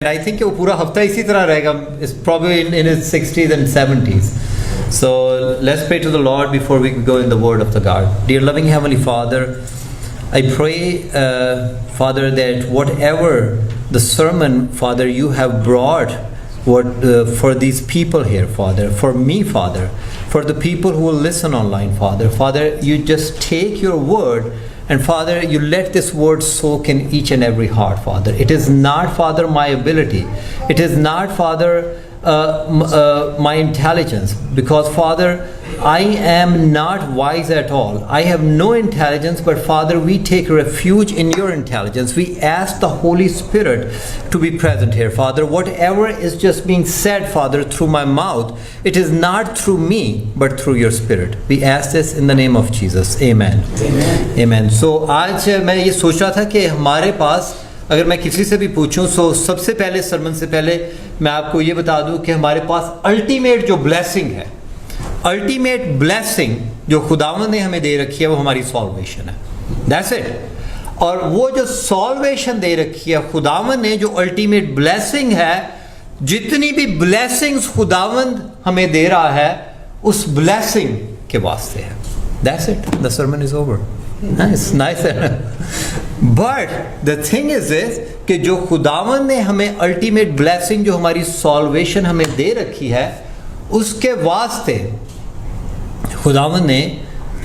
I think वो पूरा हफ्ता इसी तरह रहेगा. It's probably in his 60s and 70s. So let's pray to the Lord before we go in the word of the God. Dear loving Heavenly Father, I pray, Father, that whatever the sermon, Father, you have brought for these people here, Father, for me, Father, for the people who will listen online, Father, you just take your word and Father, you let this word soak in each and every heart, Father. It is not, Father, my ability. It is not, Father, my intelligence. Because, Father, I am not wise at all. I have no intelligence, but Father, we take refuge in your intelligence. We ask the Holy Spirit to be present here, Father. Whatever is just being said, Father, through my mouth, it is not through me, but through your Spirit. We ask this in the name of Jesus. Amen. Amen. Amen. So, आज मैं ये सोच रहा था कि हमारे पास अगर मैं किसी से भी पूछूं तो सबसे पहले सरमन से पहले मैं आपको ये बता दूं कि हमारे पास अल्टीमेट जो ब्लेसिंग है, अल्टीमेट ब्लेसिंग जो खुदावंद ने हमें दे रखी है वो हमारी सॉल्वेशन है. That's it. और वो जो सॉल्वेशन दे रखी है खुदावंद ने, जो अल्टीमेट ब्लेसिंग है, जितनी भी ब्लेसिंग्स खुदावंद हमें दे रहा है उस ब्लेसिंग के वास्ते है. That's it. The sermon is over. Nice. But the thing is this कि जो खुदावंद ने हमें अल्टीमेट ब्लेसिंग जो हमारी सॉल्वेशन हमें दे रखी है उसके वास्ते खुदावंद ने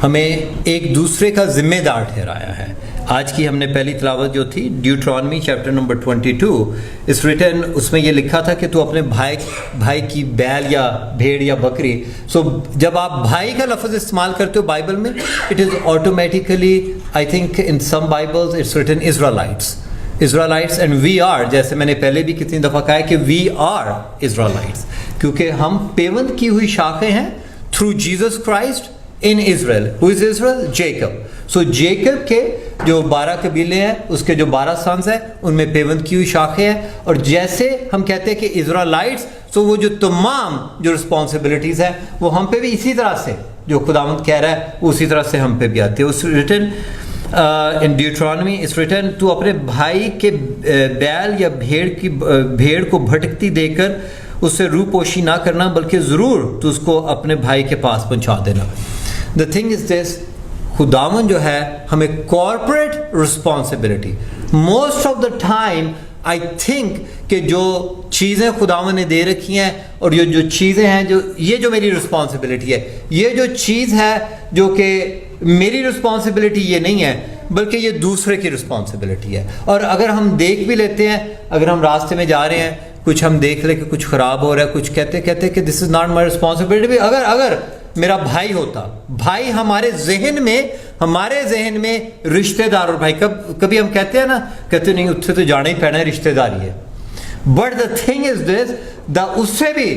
हमें एक दूसरे का जिम्मेदार ठहराया है. आज की हमने पहली तिलावत जो थी ड्यूट्रॉनमी चैप्टर नंबर 22 इस रिटन, उसमें ये लिखा था कि तू अपने भाई की बैल या भेड़ या बकरी. सो जब आप भाई का लफ्ज़ इस्तेमाल करते हो बाइबल में, it is automatically, I think in some Bibles it's written Israelites and we are, जैसे मैंने पहले भी कितनी दफ़ा कहा है कि वी आर इज़राइट्स, क्योंकि हम पेवंद की हुई शाखें हैं through Jesus Christ in Israel. Who is Israel? Jacob. So Jacob के जो 12 कबीले हैं, उसके जो 12 सन्स हैं, उनमें पेवंद की हुई शाखें हैं. और जैसे हम कहते हैं कि इज़राइलाइट्स, सो वो जो तमाम जो रिस्पॉन्सिबिलिटीज़ हैं वो हम पे भी इसी तरह से जो खुदावंद कह रहा है वो उसी तरह से हम पे भी आती है. उस रिटन इन ड्यूट्रॉनमी इस रिटन, तू अपने भाई के बैल या भेड़ को भटकती देकर उससे रूपोशी ना करना, बल्कि ज़रूर तू उसको अपने भाई के पास पहुंचा देना. द थिंग इज दिस, खुदावन जो है हमें corporate responsibility most of the time, I think कि जो चीज़ें खुदावन ने दे रखी हैं और ये जो चीज़ें हैं, जो मेरी रिस्पॉन्सिबिलिटी है, ये जो चीज़ है जो कि मेरी रिस्पॉन्सिबिलिटी ये नहीं है बल्कि ये दूसरे की रिस्पॉन्सिबिलिटी है. और अगर हम देख भी लेते हैं, अगर हम रास्ते में जा रहे हैं, कुछ हम देख ले कि कुछ ख़राब हो रहा है, कुछ कहते कि this is not my responsibility. अगर मेरा भाई होता, भाई हमारे जहन में रिश्तेदार, और भाई कभी हम कहते हैं ना, कहते नहीं उत्थे तो जाना ही पैना है, रिश्तेदारी है. But the thing is this, उससे भी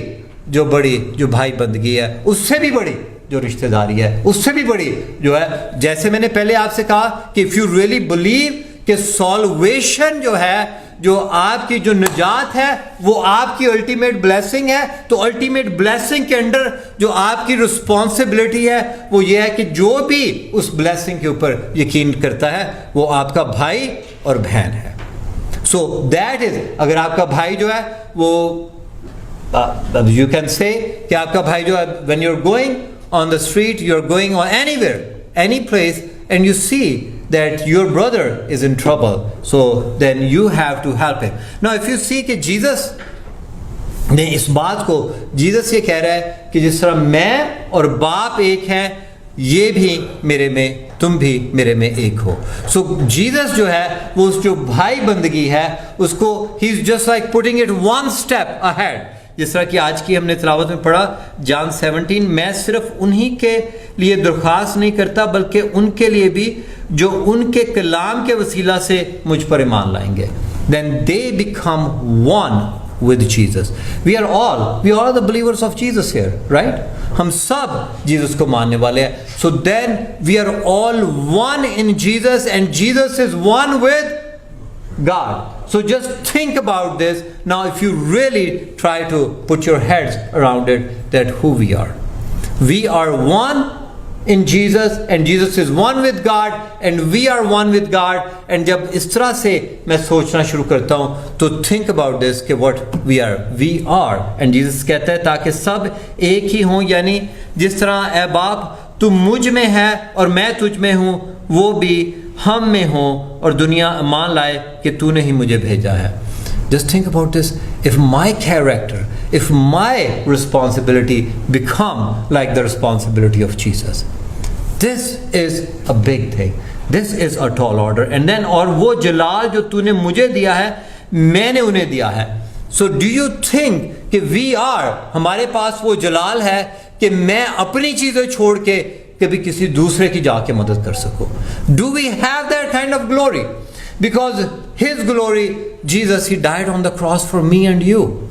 जो बड़ी जो भाई बंदगी है, उससे भी बड़ी जो रिश्तेदारी है, उससे भी बड़ी जो है, जैसे मैंने पहले आपसे कहा कि इफ यू रियली बिलीव कि सॉल्वेशन जो है, जो आपकी जो निजात है वो आपकी अल्टीमेट ब्लेसिंग है, तो अल्टीमेट ब्लेसिंग के अंडर जो आपकी रिस्पॉन्सिबिलिटी है वो ये है कि जो भी उस ब्लेसिंग के ऊपर यकीन करता है वो आपका भाई और बहन है. सो दैट इज, अगर आपका भाई जो है वो यू कैन से कि आपका भाई जो है, when you are going on the street, you are going on anywhere, any place, and you see that your brother is in trouble, so then you have to help him. Now if you see कि Jesus ने इस बात को, Jesus ये कह रहा है कि जिस तरह मैं और बाप एक हैं, ये भी मेरे में, तुम भी मेरे में एक हो. सो जीसस जो है वो उस जो भाई बंदगी है उसको, he is just like putting it one step ahead. जिस तरह कि आज की हमने तिलावत में पढ़ा जॉन 17, मैं सिर्फ उन्हीं के लिए दरख्वास्त नहीं करता बल्कि उनके लिए भी जो उनके कलाम के वसीला से मुझ पर ईमान लाएंगे. Then they become one with Jesus. We are all the believers of Jesus here, right? हम सब जीसस को मानने वाले हैं. So then we are all one in Jesus and Jesus is one with God. So just think about this. Now if you really try to put your heads around it, that who we are. We are one in Jesus and Jesus is one with God and we are one with God. And जब इस तरह से मैं सोचना शुरू करता हूँ तो think about this कि what we are and Jesus कहता है ताकि सब एक ही हों, यानी जिस तरह ऐ बाप तू मुझ में है और मैं तुझ में हूँ, वो भी हम में हो और दुनिया मान लाए कि तूने ही मुझे भेजा है. Just think about this. If my character, if my responsibility become like the responsibility of Jesus, this is a big thing. This is a tall order. And then और वो जलाल जो तूने मुझे दिया है मैंने उन्हें दिया है. So do you think कि we are, हमारे पास वो जलाल है कि मैं अपनी चीज़ें छोड़ के कभी किसी दूसरे की जाके मदद कर सकूं? Do we have that kind of glory? Because His glory, Jesus, He died on the cross for me and you.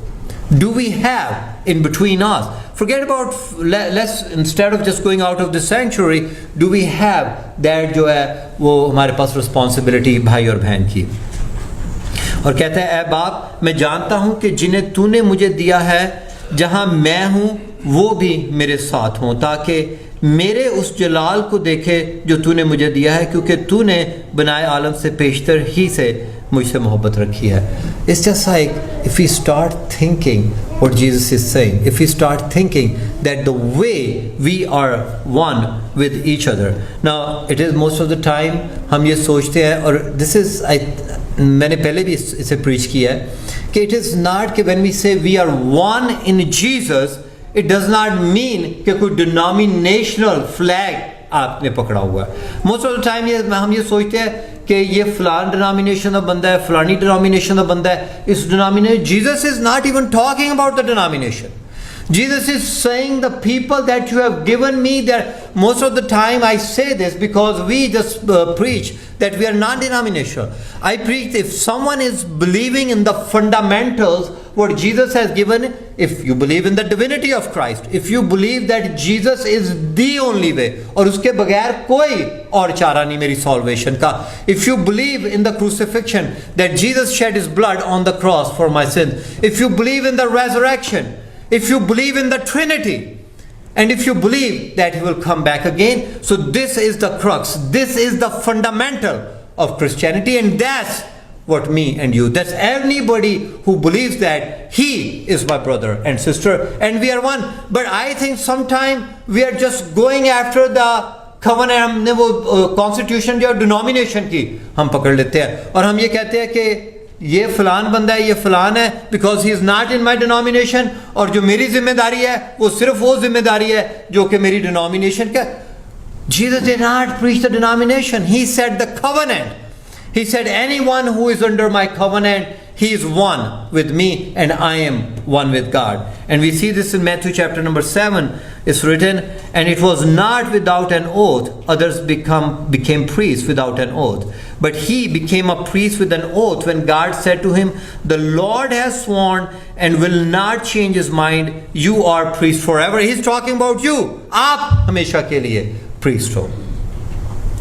Do we have in between us? Forget about, let's, instead of just going out of the sanctuary, do we have that जो है वो हमारे पास responsibility भाई और बहन की? और कहता है, ऐ बाप मैं जानता हूँ कि जिन्हें तूने मुझे दिया है जहाँ मैं हूँ वो भी मेरे साथ हों, ताकि मेरे उस जलाल को देखे जो तूने मुझे दिया है, क्योंकि तूने बनाए आलम से पेशतर ही से मुझसे मोहब्बत रखी है. It's just like if we start thinking what Jesus is saying, if we start thinking that the way we are one with each other. Now it is most of the time हम ये सोचते हैं, और this is मैंने पहले भी इसे preach किया है कि it is not कि when we say we are one in Jesus, it does not mean कि कोई denominational flag आपने पकड़ा हुआ है. Most of the time हम ये सोचते हैं कि ये फलान डिनोमिनेशन का बंदा है, फलानी डिनोमिनेशन का बंदा है. इस denomination, Jesus is not even talking about the denomination. Jesus is saying the people that you have given me, that most of the time I say this because we just preach that we are non-denominational. I preach if someone is believing in the fundamentals what Jesus has given, if you believe in the divinity of Christ, if you believe that Jesus is the only way और उसके बगैर कोई और चारा नहीं मेरी salvation का, if you believe in the crucifixion that Jesus shed His blood on the cross for my sins, if you believe in the resurrection, if you believe in the Trinity, and if you believe that He will come back again, so this is the crux, this is the fundamental of Christianity, and that's what me and you, that's anybody who believes that he is my brother and sister and we are one. But I think sometimes we are just going after the covenant, हमने वो constitution या denomination की हम पकड़ लेते हैं और हम ये कहते हैं कि ये फलान बंदा है, ये फलान है, because he is not in my denomination, और जो मेरी जिम्मेदारी है वो सिर्फ वो जिम्मेदारी है जो कि मेरी denomination का. Jesus did not preach the denomination, He said the covenant. He said anyone who is under my covenant, he is one with me and I am one with God. And we see this in Matthew chapter number 7. It's written, and it was not without an oath others became priests without an oath, but he became a priest with an oath when God said to him, the Lord has sworn and will not change His mind, you are priest forever. He's talking about you. आप हमेशा के लिए priest हो.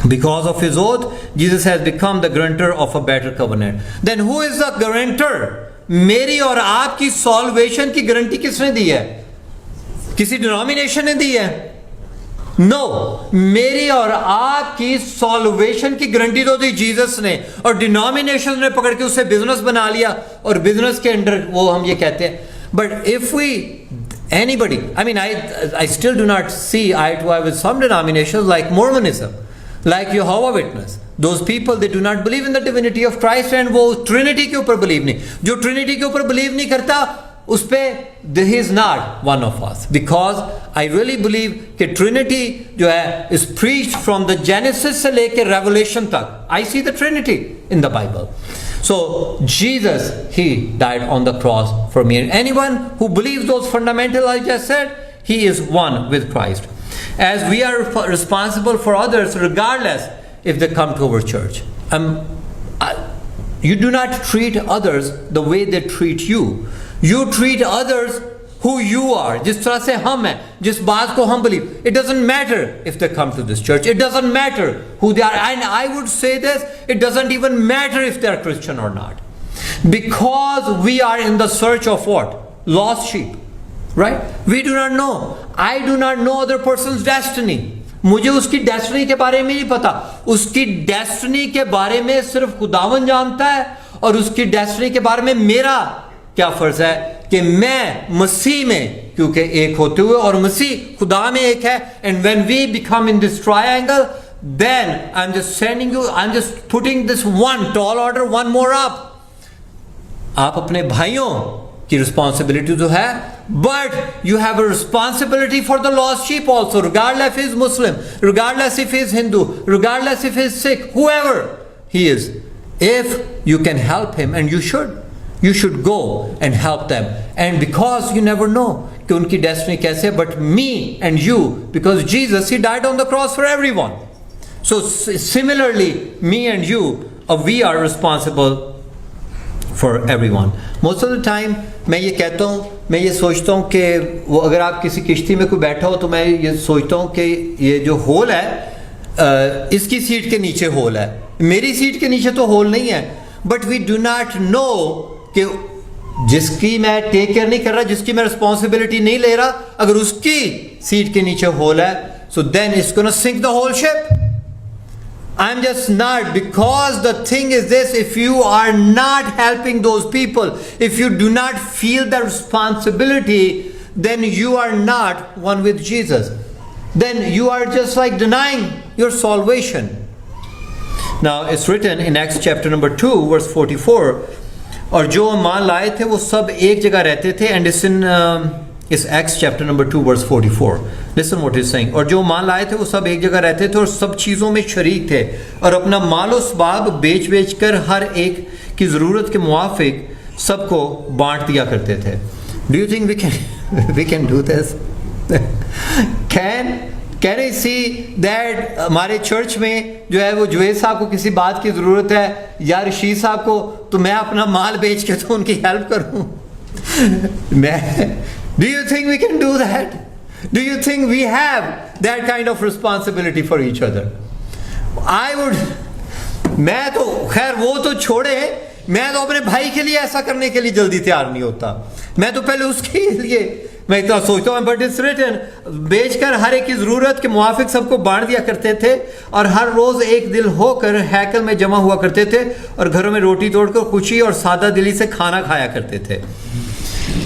Because of His oath, Jesus has become the guarantor of a better covenant. Then who is the guarantor? मेरी और आपकी salvation की guarantee किसने दी है? किसी डिनोमिनेशन ने दी है? No, मेरी और आपकी salvation की गारंटी तो दी जीसस ने, और डिनोमिनेशन ने पकड़ के उसे बिजनेस बना लिया और बिजनेस के अंडर वो हम ये कहते हैं. But if we anybody, I mean I still do not see eye to eye with some denominations like Mormonism, like Jehovah Witness. Those people, they do not believe in the divinity of Christ, and वो Trinity के ऊपर believe नहीं. जो Trinity के ऊपर believe नहीं करता, उस पे he is not one of us. Because I really believe कि Trinity जो है is preached from the Genesis से लेके Revelation तक. I see the Trinity in the Bible. So Jesus, He died on the cross for me. And anyone who believes those fundamentals I just said, he is one with Christ. As we are responsible for others regardless if they come to our church. You do not treat others the way they treat you. You treat others who you are. जिस तरह से हम हैं, जिस बात को हम believe. It doesn't matter if they come to this church. It doesn't matter who they are. And I would say this, it doesn't even matter if they are Christian or not. Because we are in the search of what? Lost sheep. Right? We do not know. I do not know other person's destiny. मुझे उसकी destiny के बारे में नहीं पता। उसकी destiny के बारे में सिर्फ खुदावन जानता है, और उसकी डेस्टिनी के बारे में मेरा क्या फर्ज है कि मैं मसीह में, क्योंकि एक होते हुए और मसीह खुदा में एक है, and when we become in this triangle, then I'm just sending you, I'm just putting this one tall order, one more up. आप अपने भाइयों की रिस्पॉन्सिबिलिटी तो है, but you have a responsibility for the lost sheep also, regardless if he is Muslim, regardless if he is Hindu, regardless if he is Sikh, whoever he is. If you can help him, and you should go and help them. And because you never know कि उनकी destiny कैसे, but me and you, because Jesus, he died on the cross for everyone. So similarly, me and you, we are responsible for everyone. Most of the time मैं ये कहता हूँ, मैं ये सोचता हूँ कि वो अगर आप किसी किश्ती में कोई बैठा हो, तो मैं ये सोचता हूँ कि ये जो होल है, इसकी सीट के नीचे होल है, मेरी सीट के नीचे तो होल नहीं है, but we do not know कि जिसकी मैं टेक केयर नहीं कर रहा, जिसकी मैं रिस्पॉन्सिबिलिटी नहीं ले रहा, अगर उसकी सीट के नीचे होल है, so then it's gonna sink the whole ship. I'm just not, because the thing is this, if you are not helping those people, if you do not feel the responsibility, then you are not one with Jesus. Then you are just like denying your salvation. Now it's written in Acts chapter number 2 verse 44, और जो मान लाए थे वो सब एक जगह रहते थे, and it's in It's Acts chapter number 2 verse 44. Listen what he's saying. और जो माल लाए थे वो सब एक जगह रहते थे और सब चीज़ों में शरीक थे, और अपना मालो सबाब बेच बेच कर हर एक की ज़रूरत के मुआफिक सबको बांट दिया करते थे. Do you think we can do this? Can I see that हमारे चर्च में जो है वो जुवेद साहब को किसी बात की ज़रूरत है, या रशीद साहब को, तो मैं अपना माल बेच के तो उनकी हेल्प करूँ? Do you think we can do that? Do you think we have that kind of responsibility for each other? मैं तो खैर वो तो छोड़े, मैं तो अपने भाई के लिए ऐसा करने के लिए जल्दी तैयार नहीं होता. मैं तो पहले उसके लिए मैं इतना सोचता हूँ. बट इट्स रिटन, बेचकर हर एक की जरूरत के मुआफिक सबको बांट दिया करते थे, और हर रोज एक दिल होकर हैकल में जमा हुआ करते थे, और घरों में रोटी तोड़कर खुशी और सादा दिली से खाना खाया करते थे.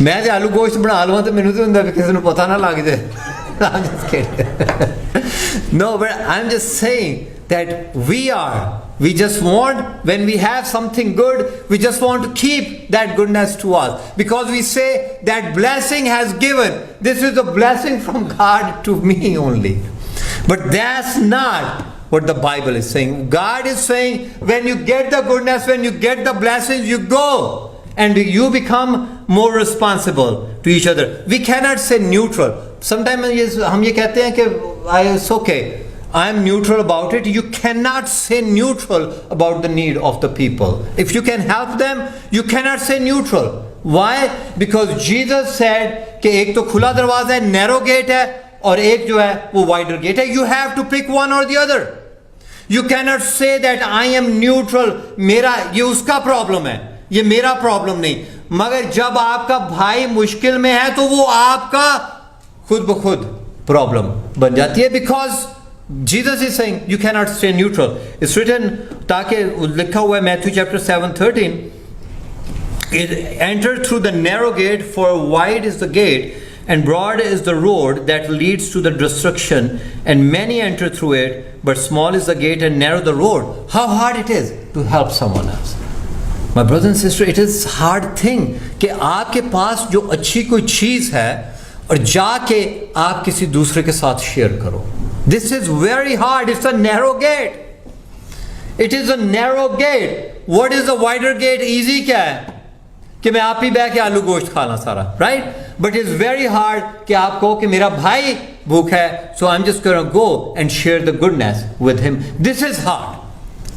मैं जो आलू गोश्त बना लवां तो मैनू तो हुंदा कि किसी नूं पता ना लग जाए. I'm just kidding. No, but I'm just saying that we just want, when we have something good, we just want to keep that goodness to us, because we say that blessing has given, this is a blessing from God to me only. But that's not what the Bible is saying. God is saying, when you get the goodness, when you get the blessings, you go and you become more responsible to each other. We cannot say neutral. Sometimes हम ये कहते हैं कि it's okay, I am neutral about it. You cannot say neutral about the need of the people. If you can help them, you cannot say neutral. Why? Because Jesus said कि एक तो खुला दरवाजा है, narrow gate है, और एक जो है वो wider gate है. You have to pick one or the other. You cannot say that I am neutral. मेरा ये उसका प्रॉब्लम है, ये मेरा प्रॉब्लम नहीं. मगर जब आपका भाई मुश्किल में है तो वो आपका खुद ब खुद प्रॉब्लम बन जाती है. Because Jesus is saying you cannot stay neutral. It's written, ताकि लिखा हुआ है Matthew chapter 7:13, enter through the narrow gate, for wide is the gate and broad is the road that leads to the destruction, and many enter through it, but small is the gate and narrow the road. How hard it is to help someone else. My brother and sister, it is hard thing कि आपके पास जो अच्छी कोई चीज़ है और जाके आप किसी दूसरे के साथ शेयर करो. This is very hard. It's a narrow gate. It is a narrow gate. What is the wider gate? Easy क्या है कि मैं आप ही बैठ के आलू गोश्त खाना सारा, right? But it's very hard कि आप कहो कि मेरा भाई भूख है, so I'm just going to go and share the goodness with him. This is hard.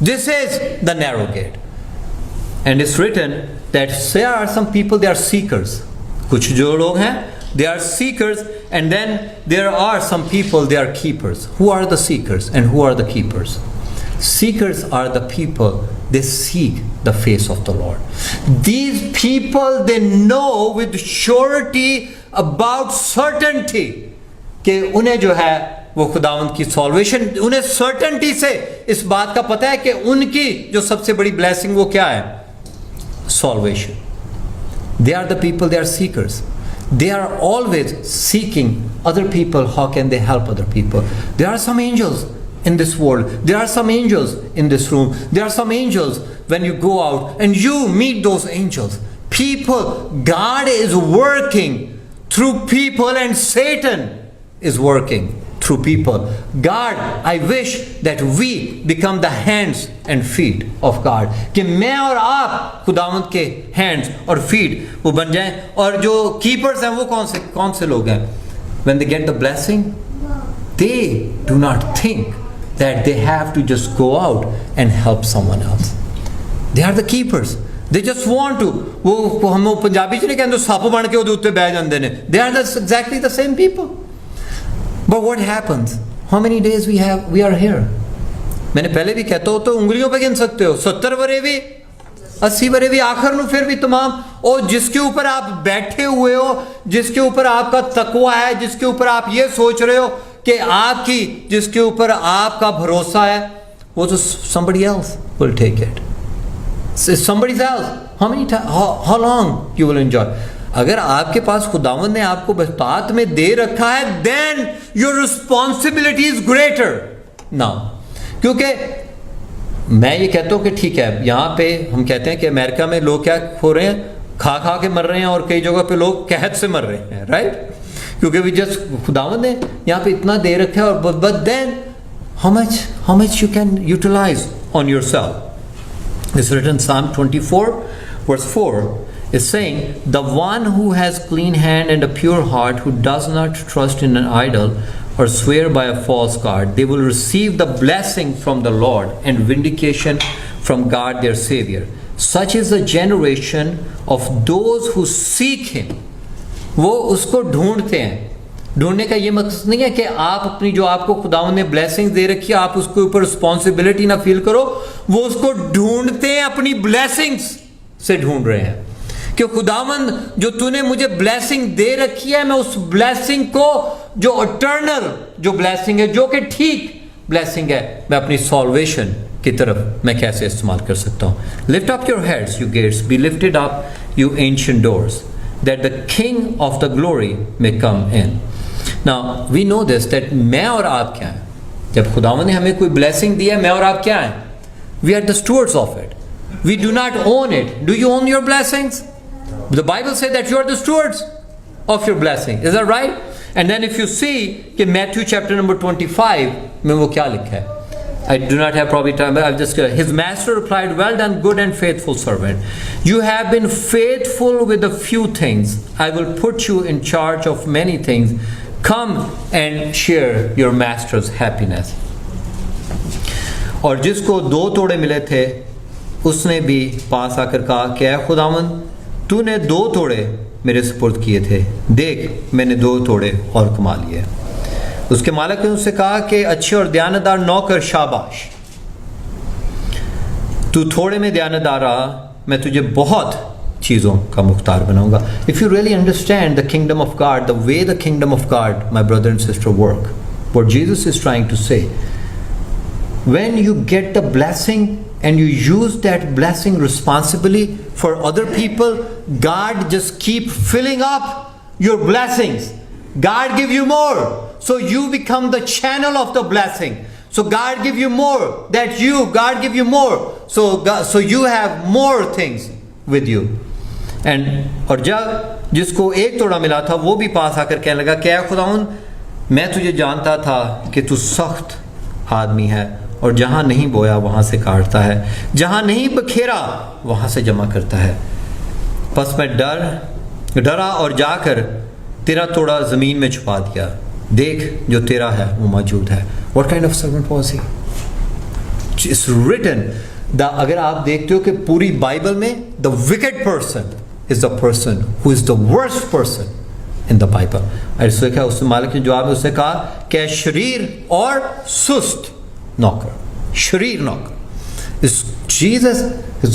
This is the narrow gate. And it's written that there are some people, they are seekers. कुछ जो लोग हैं, they are seekers, and then there are some people, they are keepers. Who are the seekers and who are the keepers? Seekers are the people, they seek the face of the Lord. These people, they know with surety, about certainty, कि उन्हें जो है वो खुदावंद की solvation, उन्हें certainty से इस बात का पता है कि उनकी जो सबसे बड़ी ब्लेसिंग वो क्या है, solvation. They are the people, they are seekers. They are always seeking other people. How can they help other people? There are some angels in this world. There are some angels in this room. There are some angels when you go out and you meet those angels. People, God is working through people and Satan is working through people. God, I wish that we become the hands and feet of God. कि मैं और आप खुदावंद के hands और feet वो बन जाएं. और जो keepers हैं वो कौन से लोग हैं? When they get the blessing, they do not think that they have to just go out and help someone else. They are the keepers. They just want to. वो हम पंजाबी च नहीं कहते सप बन के ਉਹਦੇ ਉੱਤੇ ਬਹਿ ਜਾਂਦੇ ने. They are exactly the same people. But what happens? How many days we are here? मैंने पहले भी कहता हूँ तो उंगलियों पे गिन सकते हो. 70 वरे भी, 80 वरे भी, आखिर में फिर भी तमाम. और जिसके ऊपर आप बैठे हुए हो, जिसके ऊपर आपका तकवा है, जिसके ऊपर आप ये सोच रहे हो कि आपकी, जिसके ऊपर आपका भरोसा है, वो तो somebody else will take it. Somebody else. How many times? How long you will enjoy? अगर आपके पास खुदावंद ने आपको बतात में दे रखा है, then your responsibility is greater now. क्योंकि मैं ये कहता हूँ कि ठीक है, यहाँ पे हम कहते हैं कि अमेरिका में लोग क्या हो रहे हैं, खा खा के मर रहे हैं, और कई जगह पे लोग कहत से मर रहे हैं, राइट? क्योंकि भी जस्ट खुदावंद ने यहाँ पे इतना दे रखा है. और but then how much you can utilize on yourself. It's written Psalm 24 verse 4 is saying, the one who has clean hand and a pure heart, who does not trust in an idol or swear by a false god, they will receive the blessing from the Lord and vindication from God their Savior. Such is the generation of those who seek him. वो उसको ढूंढते हैं. ढूंढने का ये मकसद नहीं है कि आप अपनी जो आपको खुदावंद ने ब्लेसिंग दे रखी है आप उसके ऊपर रिस्पॉन्सिबिलिटी ना फील करो. वो उसको ढूंढते हैं, अपनी ब्लेसिंग्स से ढूंढ रहे हैं कि खुदावंद जो तूने मुझे ब्लेसिंग दे रखी है, मैं उस ब्लेसिंग को, जो इटर्नल जो ब्लेसिंग है, जो कि ठीक ब्लेसिंग है, मैं अपनी सॉल्वेशन की तरफ मैं कैसे इस्तेमाल कर सकता हूँ. Lift up your heads you gates, be lifted up you ancient doors, that the king of the glory may come in. Now we know this that मैं और आप क्या हैं. जब खुदावंद ने हमें कोई ब्लेसिंग दी है, मैं और आप क्या हैं? We are the stewards of it. We do not own it. Do you own your blessings? The Bible says that you are the stewards of your blessing. Is that right? And then if you see कि Matthew chapter number 25 में वो क्या लिखा है? I do not have probably time, but I'll just his master replied, well done, good and faithful servant. You have been faithful with a few things. I will put you in charge of many things. Come and share your master's happiness. और जिसको 2 तोड़े मिले थे, उसने भी पास आकर कहा, क्या खुदावंद, तूने 2 तोड़े मेरे सुपुर्द किए थे, देख मैंने 2 तोड़े और कमा लिए. उसके मालिक ने उससे कहा कि अच्छे और दयानतदार नौकर, शाबाश, तू थोड़े में दयानतदार रहा, मैं तुझे बहुत चीज़ों का मुख्तार बनाऊंगा. If you really understand the kingdom of God, the way the kingdom of God, my brother and sister, work, what Jesus is trying to say, when you get the blessing and you use that blessing responsibly for other people, God just keep filling up your blessings. God give you more, so you become the channel of the blessing. So God give you more, God give you more, so you have more things with you. And और जब जिसको 1 तोड़ा मिला था, वो भी पास आकर कहने लगा, क्या खुदावंद, मैं तुझे जानता था कि तू सख्त आदमी है, और जहाँ नहीं बोया वहाँ से काटता है, जहाँ नहीं बखेरा वहाँ से जमा करता है. बस मैं डरा और जाकर तेरा तोड़ा ज़मीन में छुपा दिया, देख जो तेरा है वो मौजूद है. What kind of servant was he? It's written. अगर आप देखते हो कि पूरी बाइबल में the wicked person is the person who is the worst person in the Bible. ऐसे क्या उस मालिक ने जवाब में उसने कहा कि शरीर और सुस्त नौकर, शरीर नौकर.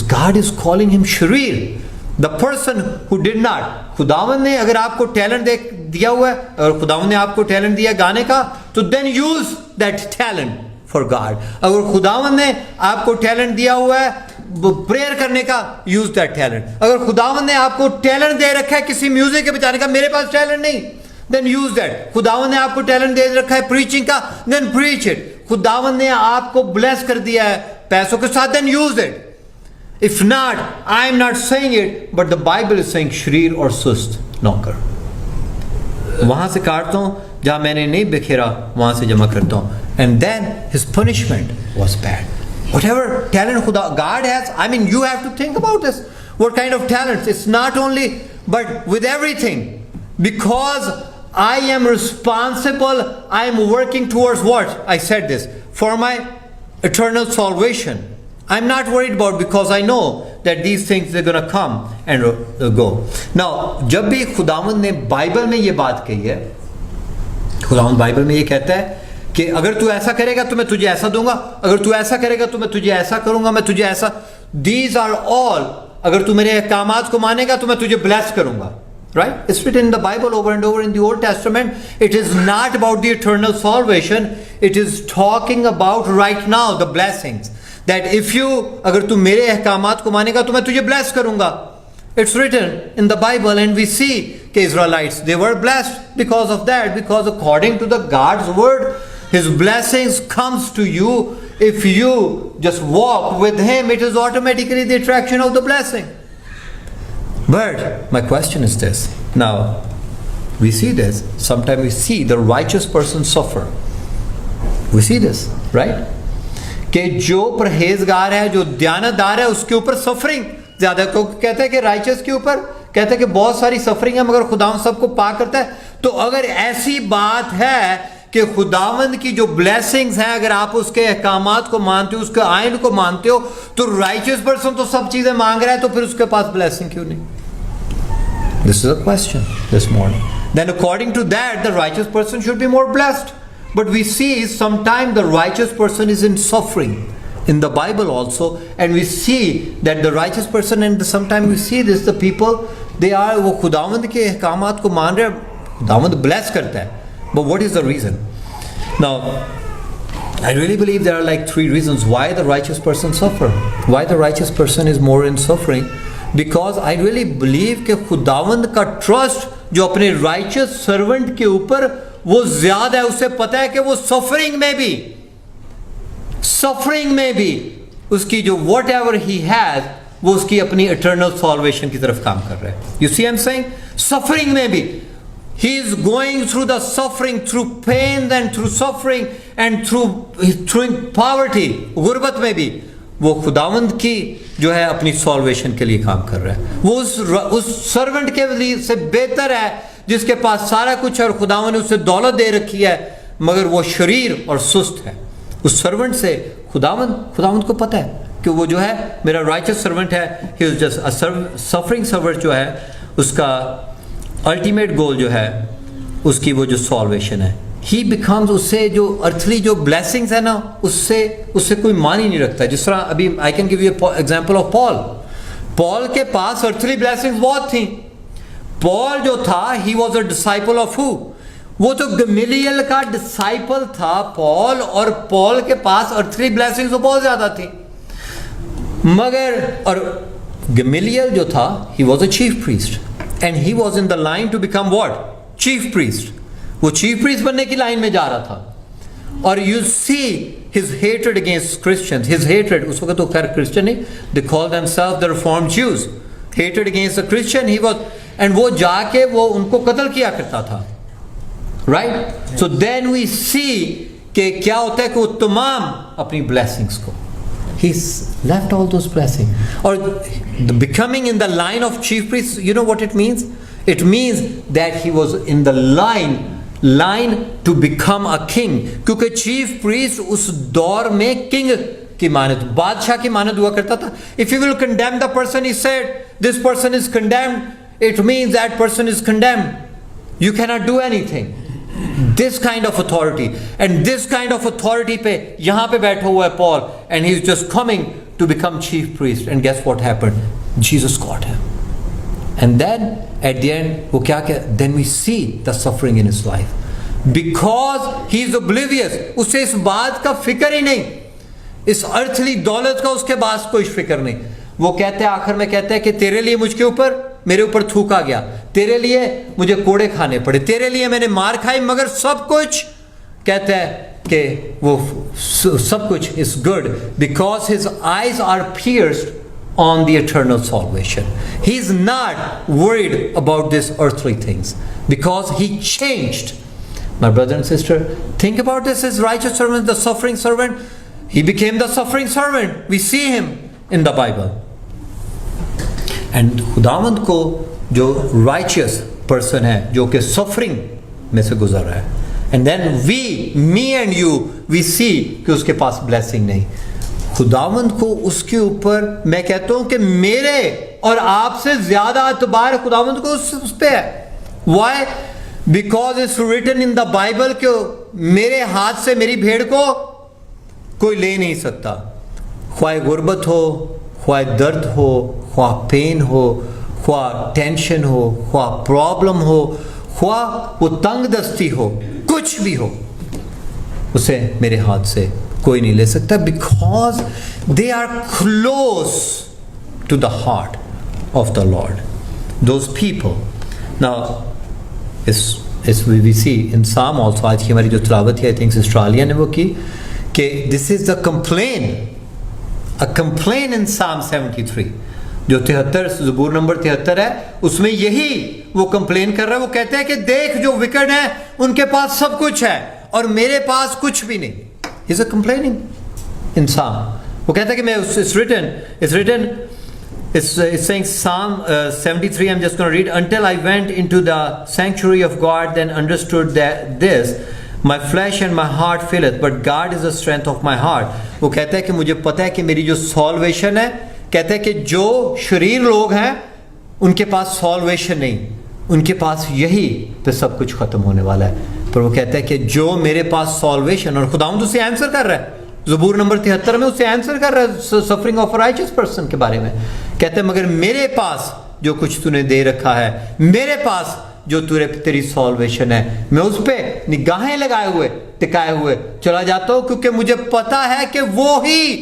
God is calling him शरीर. The person who did not, खुदावन ने अगर आपको टैलेंट दिया हुआ है, अगर खुदावन ने आपको टैलेंट दिया गाने का, तो then use that talent for God. अगर खुदावन ने आपको टैलेंट दिया हुआ है प्रेयर करने का, यूज दैट टैलेंट. अगर खुदावन ने आपको टैलेंट दे रखा है किसी म्यूजिक के बजाने का, मेरे पास टैलेंट नहीं, देन यूज दैट. खुदावन ने आपको टैलेंट दे रखा है प्रीचिंग का, देन प्रीच इट. खुदावन ने आपको ब्लेस कर दिया है पैसों के साथ, then use it. If not, I am not saying it, but the Bible is saying शरीर और सुस्त नौकर. वहां से काटता हूं जहां मैंने नहीं बिखेरा, वहां से जमा करता हूं. And then his punishment was bad. Whatever talent God has, I mean, you have to think about this. What kind of talents? It's not only, but with everything. Because I am responsible, I am working towards what? I said this. For my eternal salvation. I'm not worried about, because I know that these things they're going to come and go. Now, जब भी खुदावंद ने Bible में ये बात कही है, खुदावंद बाइबल में ये कहता है कि अगर तू ऐसा करेगा तो मैं तुझे ऐसा दूंगा, अगर तू ऐसा करेगा तो मैं तुझे ऐसा करूंगा, मैं तुझे ऐसा. These are all, अगर तू मेरे अहकामात को मानेगा तो मैं तुझे ब्लेस करूंगा. Right? It's written in the Bible over and over in the Old Testament. It is not about the eternal salvation. It is talking about right now the blessings. That if you, अगर तू मेरे अहकामात को मानेगा तो मैं तुझे bless करूंगा. It's written in the Bible, and we see कि Israelites, they were blessed because of that, because according to the God's word, His blessings comes to you. If you just walk with Him, it is automatically the attraction of the blessing. But my question is this. Now, we see this. Sometimes we see the righteous person suffer. We see this, right? कि जो परहेजगार है, जो दयानतदार है, उसके ऊपर suffering ज्यादा. को कहते हैं कि राइचस के ऊपर कहते हैं कि बहुत सारी सफरिंग है, मगर खुदावंद सबको पाक करता है. तो अगर ऐसी बात है कि खुदावंद की जो ब्लेसिंग्स हैं, अगर आप उसके अहकामात को मानते हो, उसके आयन को मानते हो, तो राइचस पर्सन तो सब चीजें मांग रहा है, तो फिर उसके पास ब्लेसिंग क्यों नहीं? This is a question this morning. Then according to that the righteous person should be more blessed. But we see sometimes the righteous person is in suffering in the Bible also, and we see that the righteous person, and sometimes we see this, the people, they are, वो खुदावंद के अहकामात को मान रहे, खुदावंद bless करता है. But what is the reason? Now, I really believe there are like 3 reasons why the righteous person suffer. Why the righteous person is more in suffering? Because I really believe कि खुदावंद का trust जो अपने righteous servant के ऊपर वो ज्यादा है. उसे पता है कि वो सफरिंग में भी उसकी जो वॉट एवर ही हैज, वो उसकी अपनी इटर्नल सॉल्वेशन की तरफ काम कर रहा है. You see I am saying, suffering में भी he is going through the suffering, through pain and through suffering and through poverty, गुर्बत में भी वो खुदावंद की जो है अपनी सॉल्वेशन के लिए काम कर रहा है. वो उस सर्वेंट के लिए से बेहतर है जिसके पास सारा कुछ है और खुदावंद ने उसे दौलत दे रखी है, मगर वो शरीर और सुस्त है. उस सर्वेंट से खुदावंद को पता है कि वो जो है मेरा राइचस सर्वेंट है, he is just a suffering servant. जो है उसका अल्टीमेट गोल जो है उसकी वो जो सॉल्वेशन है, ही बिकम्स, उससे जो अर्थली जो ब्लेसिंग्स है ना, उससे कोई मान ही नहीं रखता. जिस तरह अभी I can give you example of Paul के पास अर्थली ब्लेसिंग्स बहुत थी. पॉल जो था, he was a disciple of who? वो तो गमलीएल का डिसाइपल था पॉल, और पॉल के पास अर्थली ब्लेसिंग्स तो बहुत ज्यादा थी. मगर और गमलीएल जो था, he was a chief priest, and he was in the line to become what? Chief priest. वो चीफ प्रीस्ट बनने की लाइन में जा रहा था. और you see his hatred against Christians. His hatred, उस वक्त तो खैर क्रिश्चियन नहीं, they call themselves the reformed Jews. Hatred against the Christian he was, and वो जाके वो उनको कत्ल किया करता था. राइट? सो देन वी सी कि क्या होता है कि वो तमाम अपनी ब्लेसिंग्स को, he left all those blessings. Or the becoming in the line of chief priest, you know what it means? It means that he was in the line to become a king. क्योंकि chief priest उस दौर में king की मानद, बादशाह की मानद हुआ करता था. If you will condemn the person, he said, this person is condemned, it means that person is condemned. You cannot do anything. This kind of authority, and this kind of authority पे यहाँ पे बैठा हुआ है Paul, and he's just coming to become chief priest. And guess what happened? Jesus got him. And then at the end वो क्या कहता, then we see the suffering in his life because he is oblivious. उसे इस बात का फिक्र ही नहीं, इस अर्थली दौलत का उसके पास कोई फिक्र नहीं. वो कहते हैं आखिर में, कहते हैं कि तेरे लिए मुझके ऊपर, मेरे ऊपर थूका गया, तेरे लिए मुझे कोड़े खाने पड़े, तेरे लिए मैंने मार खाई, मगर सब कुछ कहते हैं कि वो सब कुछ is good because his eyes are pierced on the eternal salvation. He is not worried about these earthly things because he changed. My brother and sister, think about this as righteous servant, the suffering servant. He became the suffering servant. We see him in the Bible. And खुदावंद को जो righteous person है, जो कि suffering में से गुजर रहा है, and then me and you, we see कि उसके पास blessing नहीं. खुदावंद को उसके ऊपर, मैं कहता हूं कि मेरे और आपसे ज्यादा अतबार खुदावंद को उस पे है. Why? Because it's written in the Bible कि मेरे हाथ से मेरी भेड़ को कोई ले नहीं सकता. ख्वाह गुर्बत हो, ख्वाह दर्द हो, ख्वाह पेन हो, ख्वाह टेंशन हो, ख्वाह प्रॉब्लम हो, ख्वाह वो तंग दस्ती हो, कुछ भी हो, उसे मेरे हाथ से कोई नहीं ले सकता. Because they are close to the heart of the Lord, those people. Now is we see in psalm also, आज की हमारी जो तिलावत है, आई थिंक ऑस्ट्रेलिया ने वो की, कि this is the complain, a complain इन साम 73, जो 73 ज़बूर नंबर 73 है, उसमें यही वो कंप्लेन कर रहा है. वो कहते हैं कि देख जो विकेट है उनके पास सब कुछ है और मेरे पास कुछ भी नहीं. He's a complaining in Psalm. वो कहता है कि मैं, it's saying Psalm 73, I'm just going to read. Until I went into the sanctuary of God, then understood that this, my flesh and my heart faileth, but God is the strength of my heart. वो कहता है कि मुझे पता है कि मेरी जो सॉल्वेशन है, कहता है कि जो शरीर लोग हैं उनके पास सॉल्वेशन नहीं, उनके पास यही पे सब कुछ खत्म होने वाला है. पर वो कहता है कि जो मेरे पास सॉल्वेशन, और खुदावंद उसे आंसर कर रहा है, ज़बूर नंबर 73 में उसे आंसर कर रहा है सफरिंग ऑफ राइचियस पर्सन के बारे में. कहते हैं मगर मेरे पास जो कुछ तूने दे रखा है, मेरे पास जो तेरी सॉल्वेशन है, मैं उस पर निगाहें लगाए हुए, टिकाए हुए चला जाता हूं, क्योंकि मुझे पता है कि वो ही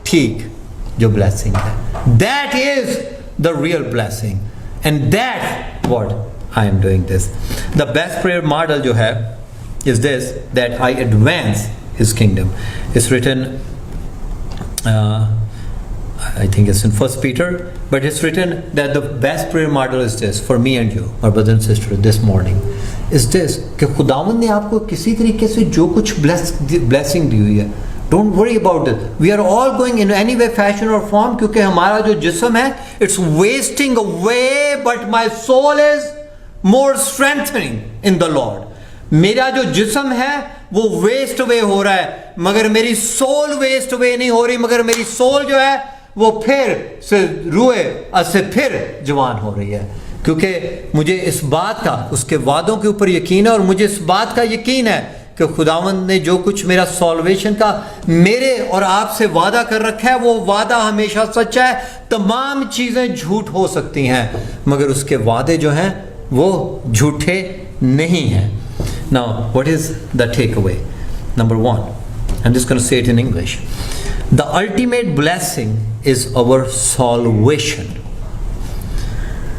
ठीक जो ब्लेसिंग है. That is the real blessing and that what I am doing this. The best prayer model जो है is this, that I advance His kingdom. It's written, I think it's in 1 Peter, but it's written that the best prayer model is this for me and you, our brother and sister, this morning, is this कि खुदावंद ने आपको किसी तरीके से जो कुछ blessing दी हुई है, don't worry about it. We are all going in any way, fashion or form, क्योंकि हमारा जो जिस्म है, it's wasting away, but my soul is more strengthening in the Lord. मेरा जो जिस्म है वो वेस्ट अवे हो रहा है, मगर मेरी सोल वेस्ट अवे नहीं हो रही, मगर मेरी सोल जो है वो फिर से रूए से फिर जवान हो रही है, क्योंकि मुझे इस बात का, उसके वादों के ऊपर यकीन है, और मुझे इस बात का यकीन है कि खुदावंद ने जो कुछ मेरा सॉल्वेशन का मेरे और आपसे वादा कर रखा है, वो वादा हमेशा सच्चा है. तमाम चीज़ें झूठ हो सकती हैं, मगर उसके वादे जो हैं वो झूठे नहीं हैं. Now, what is the takeaway? Number one, I'm just going to say it in English. The ultimate blessing is our salvation.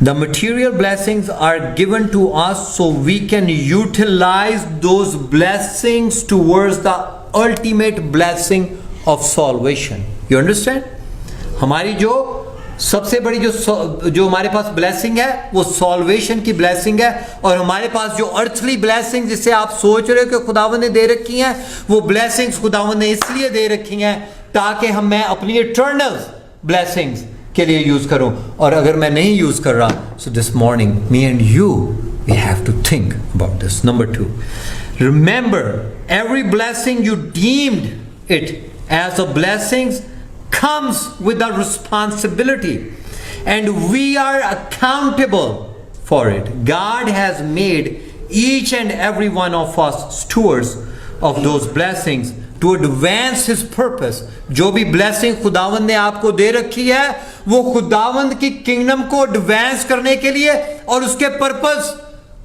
The material blessings are given to us so we can utilize those blessings towards the ultimate blessing of salvation. You understand? हमारी जो सबसे बड़ी जो हमारे पास blessing है वो solvation की blessing है, और हमारे पास जो अर्थली ब्लेसिंग जिसे आप सोच रहे हो कि खुदावंद ने दे रखी हैं, वो ब्लेसिंग्स खुदावंद ने इसलिए दे रखी हैं ताकि मैं अपनी इटर्नल ब्लेसिंग्स के लिए यूज करूं. और अगर मैं नहीं यूज कर रहा, so this morning me and you we have to think about this. Number 2, remember every blessing you deemed it as a blessings comes with a responsibility, and we are accountable for it. God has made each and every one of us stewards of those blessings to advance his purpose, जो भी blessing खुदावंद ने आपको दे रखी है वो खुदावंद की किंगडम को एडवांस करने के लिए और उसके पर्पस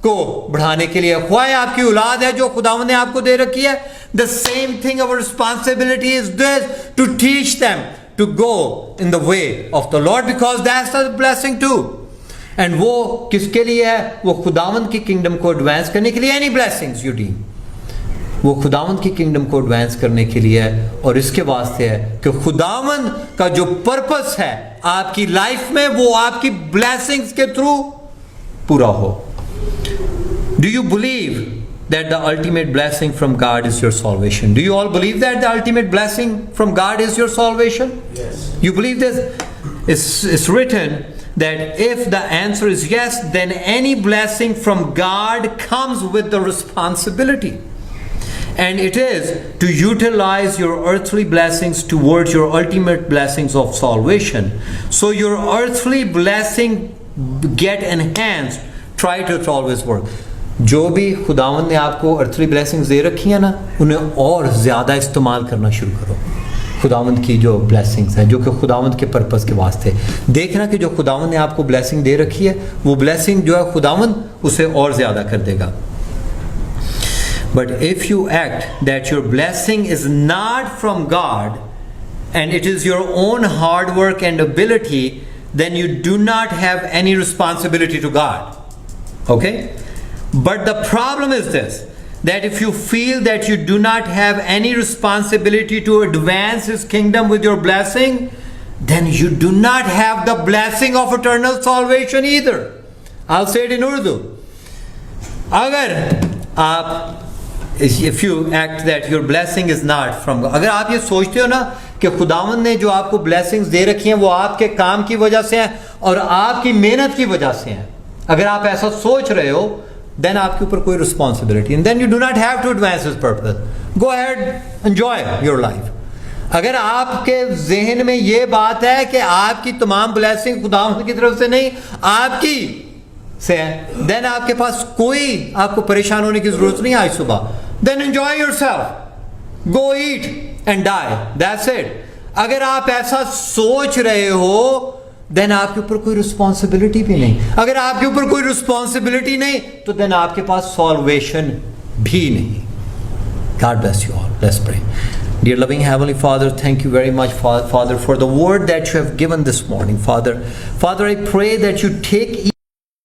को बढ़ाने के लिए। ख्वाह आपकी औलाद है जो खुदावंद ने आपको दे रखी है, the same thing our responsibility is this, to teach them to go in the way of the Lord, because that's the blessing too. And वो किसके लिए है? वो खुदावंद की किंगडम को एडवांस करने के लिए। एनी ब्लेसिंग्स यू डी, वो खुदावंद की किंगडम को एडवांस करने के लिए है, और इसके वास्ते है कि खुदावंद का जो पर्पस है आपकी लाइफ में वो आपकी ब्लेसिंग्स के थ्रू पूरा हो। Do you believe that the ultimate blessing from God is your salvation? Do you all believe that the ultimate blessing from God is your salvation? Yes. You believe this? It's written that if the answer is yes, then any blessing from God comes with the responsibility. And it is to utilize your earthly blessings towards your ultimate blessings of salvation. So your earthly blessing get enhanced. Try to always work. जो भी खुदावंद ने आपको earthly blessings दे रखी है ना, उन्हें और ज़्यादा इस्तेमाल करना शुरू करो। खुदावंद की जो ब्लेसिंग्स हैं जो कि खुदावंद के पर्पस के वास्ते, देखना कि जो खुदावंद ने आपको ब्लेसिंग दे रखी है वो ब्लेसिंग जो है खुदावंद उसे और ज़्यादा कर देगा। But if you act that your blessing is not from God and it is your own hard work and ability, then you do not have any responsibility to God. Okay? But the problem is this, that if you feel that you do not have any responsibility to advance His kingdom with your blessing, then you do not have the blessing of eternal salvation either. I'll say it in Urdu. अगर आप, if you act that your blessing is not from God, अगर आप ये सोचते हो ना कि खुदावंद ने जो आपको blessings दे रखी हैं वो आपके काम की वजह से हैं और आपकी मेहनत की वजह से हैं, अगर आप ऐसा सोच रहे हो, then आपके ऊपर कोई responsibility, and then you do not have to advance His purpose. Go ahead, enjoy your life. अगर आपके जहन में ये बात है कि आपकी तमाम ब्लेसिंग खुदावंद की तरफ से नहीं आपकी से है, then आपके पास कोई आपको परेशान होने की जरूरत नहीं आज सुबह। Then enjoy yourself, go eat and die, that's it. अगर आप ऐसा सोच रहे हो देन आपके ऊपर कोई रिस्पॉन्सिबिलिटी भी नहीं। अगर आपके ऊपर कोई रिस्पॉन्सिबिलिटी नहीं तो देन आपके पास सॉल्वेशन भी नहीं। God bless you all. Let's pray. Dear loving Heavenly Father, thank you very much, Father, for the word that you have given this morning. Father, I pray that you take